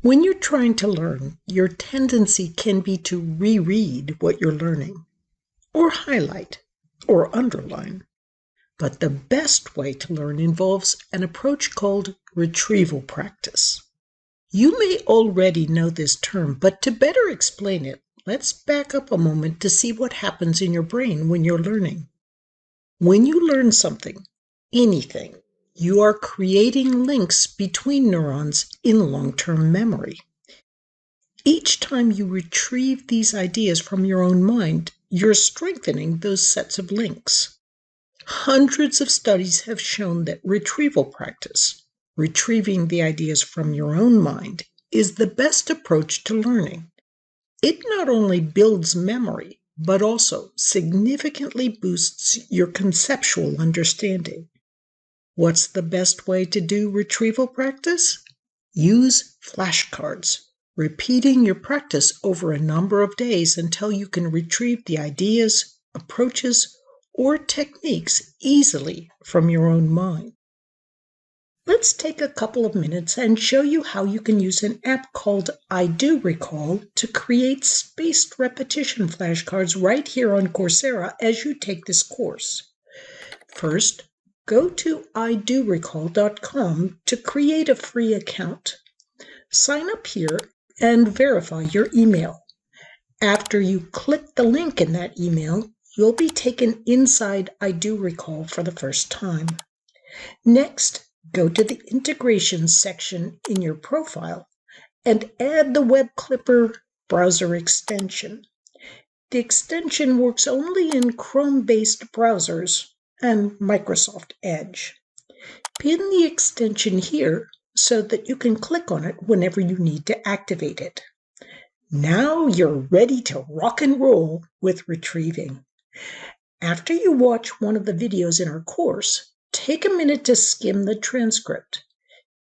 When you're trying to learn, your tendency can be to reread what you're learning, or highlight, or underline. But the best way to learn involves an approach called retrieval practice. You may already know this term, but to better explain it, let's back up a moment to see what happens in your brain when you're learning. When you learn something, anything, you are creating links between neurons in long-term memory. Each time you retrieve these ideas from your own mind, you're strengthening those sets of links. Hundreds of studies have shown that retrieval practice, retrieving the ideas from your own mind, is the best approach to learning. It not only builds memory, but also significantly boosts your conceptual understanding. What's the best way to do retrieval practice? Use flashcards, repeating your practice over a number of days until you can retrieve the ideas, approaches, or techniques easily from your own mind. Let's take a couple of minutes and show you how you can use an app called iDoRecall to create spaced repetition flashcards right here on Coursera as you take this course. First, go to iDoRecall.com to create a free account. Sign up here and verify your email. After you click the link in that email, you'll be taken inside iDoRecall for the first time. Next, go to the integrations section in your profile and add the Web Clipper browser extension. The extension works only in Chrome-based browsers and Microsoft Edge. Pin the extension here so that you can click on it whenever you need to activate it. Now you're ready to rock and roll with retrieving. After you watch one of the videos in our course, take a minute to skim the transcript.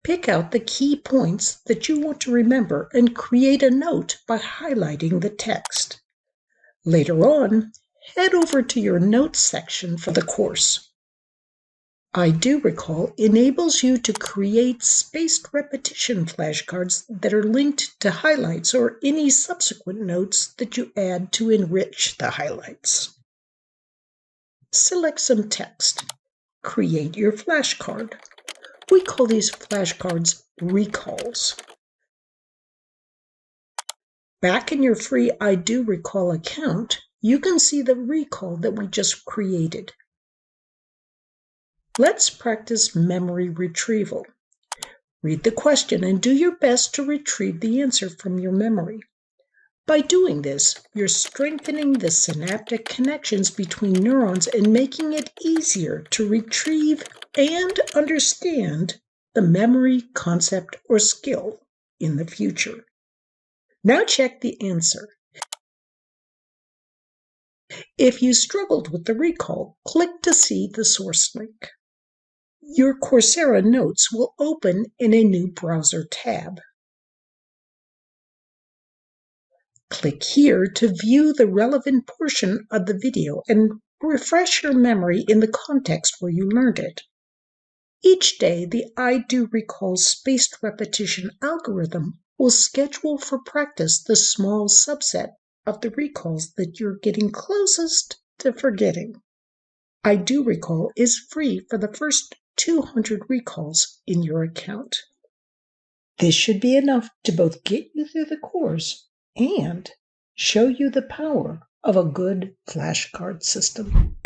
Pick out the key points that you want to remember and create a note by highlighting the text. Later on, head over to your notes section for the course. iDoRecall enables you to create spaced repetition flashcards that are linked to highlights or any subsequent notes that you add to enrich the highlights. Select some text. Create your flashcard. We call these flashcards recalls. Back in your free iDoRecall account, you can see the recall that we just created. Let's practice memory retrieval. Read the question and do your best to retrieve the answer from your memory. By doing this, you're strengthening the synaptic connections between neurons and making it easier to retrieve and understand the memory, concept, or skill in the future. Now check the answer. If you struggled with the recall, click to see the source link. Your Coursera notes will open in a new browser tab. Click here to view the relevant portion of the video and refresh your memory in the context where you learned it. Each day, the iDoRecall spaced repetition algorithm will schedule for practice the small subset of the recalls that you're getting closest to forgetting. iDoRecall is free for the first 200 recalls in your account. This should be enough to both get you through the course and show you the power of a good flashcard system.